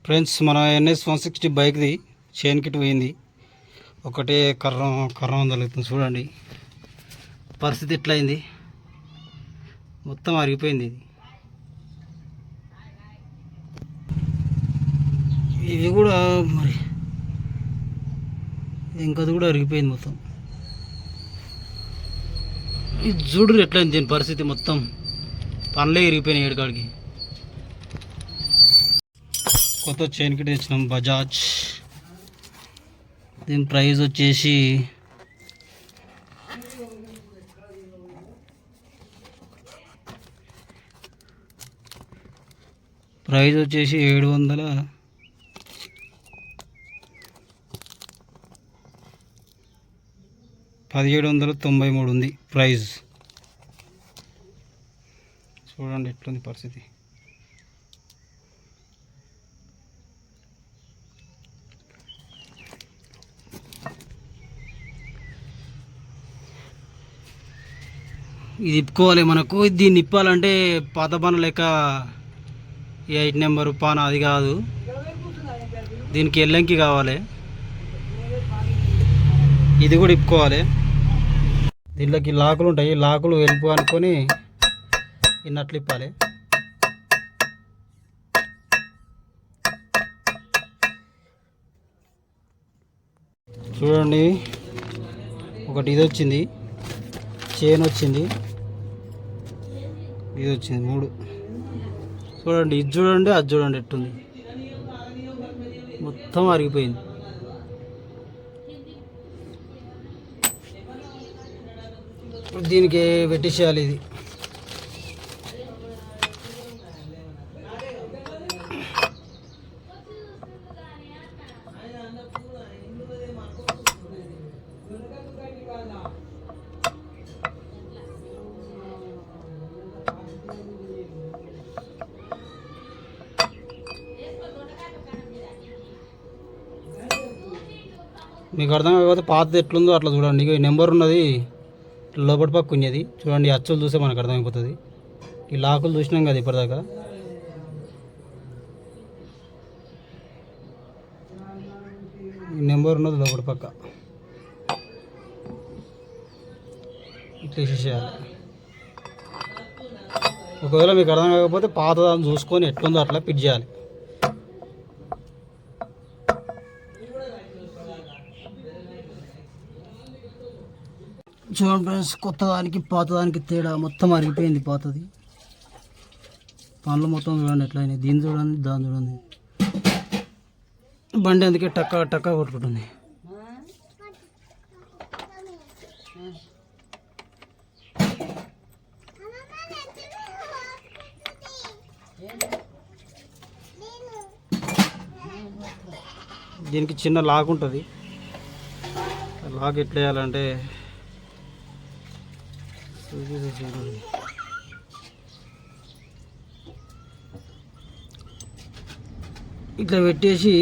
Friends, మన NS 160 బైక్ది chain kit పోయింది. ఒకటే కర్రం తగులుతుంది. చూడండి పరిస్థితి ఎట్లయింది, మొత్తం అరిగిపోయింది. ఇది కూడా మరి ఇంకది కూడా అరిగిపోయింది మొత్తం. ఇది చూడు ఎట్లయింది దీని పరిస్థితి, మొత్తం పనులే ఇరిగిపోయినాయి ఏడుకాడికి. కొత్త చైన్ కిట్ తెచ్చినాం బజాజ్. దీని ప్రైస్ వచ్చేసి $793 ఉంది ప్రైజ్. చూడండి ఎట్లుంది పరిస్థితి. ఇది ఇప్పుకోవాలి మనకు. దీన్ని ఇప్పాలంటే పాత పాన లెక్క 8 నెంబర్ పాన అది కాదు, దీనికి ఎల్లంకి కావాలి. ఇది కూడా ఇప్పుకోవాలి. దీంట్లోకి లాకులు ఉంటాయి, లాకులు వెళ్ళిపో అనుకొని ఇన్నట్లు ఇప్పాలి. చూడండి, ఒకటి ఇది వచ్చింది, చైన్ వచ్చింది, ఇది వచ్చింది, 3. చూడండి, ఇది చూడండి, అది చూడండి ఎట్టుంది, మొత్తం అరిగిపోయింది. దీనికి పెట్టేసేయాలి ఇది. మీకు అర్థం కాకపోతే పాతది ఎట్లుందో అట్లా చూడండి. ఈ నెంబర్ ఉన్నది లోపటి పక్క ఉన్నది చూడండి. అచ్చులు చూస్తే మనకు అర్థమైపోతుంది. ఈ లాకులు చూసినాం కదా ఇప్పటిదాకా. ఈ నెంబర్ ఉన్నది లోపటి పక్క, ఇట్లా వేసేయాలి. ఒకవేళ మీకు అర్థం కాకపోతే పాతదాన్ని చూసుకొని ఎట్లుందో అట్లా ఫిట్ చేయాలి. చూడండి ఫ్రెండ్స్, కొత్త దానికి పాత దానికి తేడా మొత్తం అరిగిపోయింది. పాతది పనులు మొత్తం చూడండి ఎట్లయినాయి. దీన్ని చూడండి, దాన్ని చూడండి. బండి అందుకే టక్క కొట్టుకుంటుంది. దీనికి చిన్న లాక్ ఉంటుంది. లాక్ ఎట్లా వేయాలంటే ఇట్లా పెట్టేసి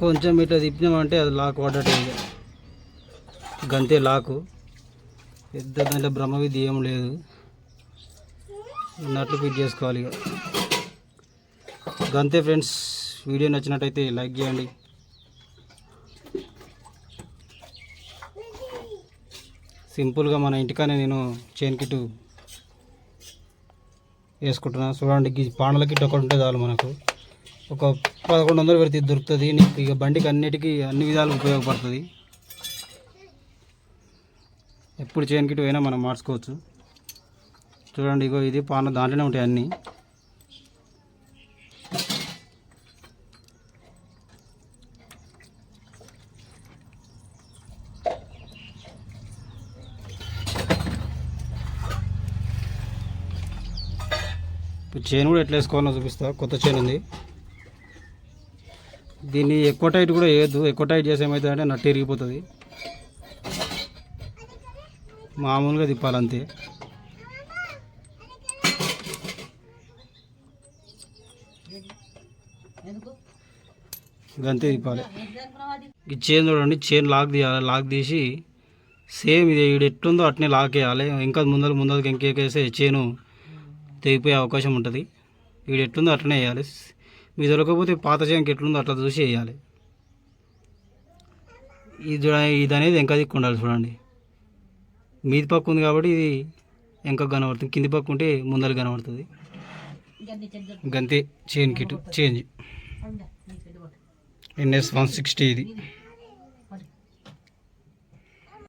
కొంచెం ఇట్లా తిప్పినామంటే అది లాక్ పడ్డట్టు. గంతే లాకు. పెద్ద దాంట్లో బ్రహ్మ విద్య ఏం లేదు, ఉన్నట్లు ఫిట్ చేసుకోవాలి. ఇక గంతే ఫ్రెండ్స్. వీడియో నచ్చినట్టయితే లైక్ చేయండి. సింపుల్గా మన ఇంటికానే నేను చైన్ కిట్ వేసుకుంటున్నాను. చూడండి, పాండల కిట్ ఒకటి ఉంటే చాలు మనకు. ఒక 1100 పెడితే దొరుకుతుంది నీకు. ఇక బండికి అన్ని విధాలు ఉపయోగపడుతుంది. ఎప్పుడు చైన్ కిట్ అయినా మనం మార్చుకోవచ్చు. చూడండి, ఇగో ఇది పాన దాంట్లోనే ఉంటాయి అన్నీ. ఇప్పుడు చైన్ కూడా ఎట్లా వేసుకోవాలో చూపిస్తా. కొత్త చైన్ ఉంది. దీన్ని ఎక్కువ టైట్ కూడా వేయద్దు. ఎక్కువ టైట్ చేసి ఏమవుతుందంటే నట్టు ఇరిగిపోతుంది. మామూలుగా తిప్పాలంతే. గంతే తిప్పాలి. ఈ చైన్ చూడండి, చైన్ లాక్ తీయాలి. లాక్ తీసి సేమ్ ఇది ఎట్లుందో అట్నే లాక్ వేయాలి. ఇంకా ముందరికి ఇంకేకేస్తే చైను తెగిపోయే అవకాశం ఉంటుంది. వీడు ఎట్లుందో అట్లనే వేయాలి. మీ దొరకకపోతే పాత చేయంకి ఎట్లుందో అట్లా చూసి వేయాలి. ఇది అనేది వెనక దిక్కు ఉండాలి చూడండి. మీది పక్క ఉంది కాబట్టి ఇది వెనక కనబడుతుంది, కింది పక్క ఉంటే ముందర కనబడుతుంది. గంతే చైన్ కిట్ చేంజ్ NS 160 ఇది.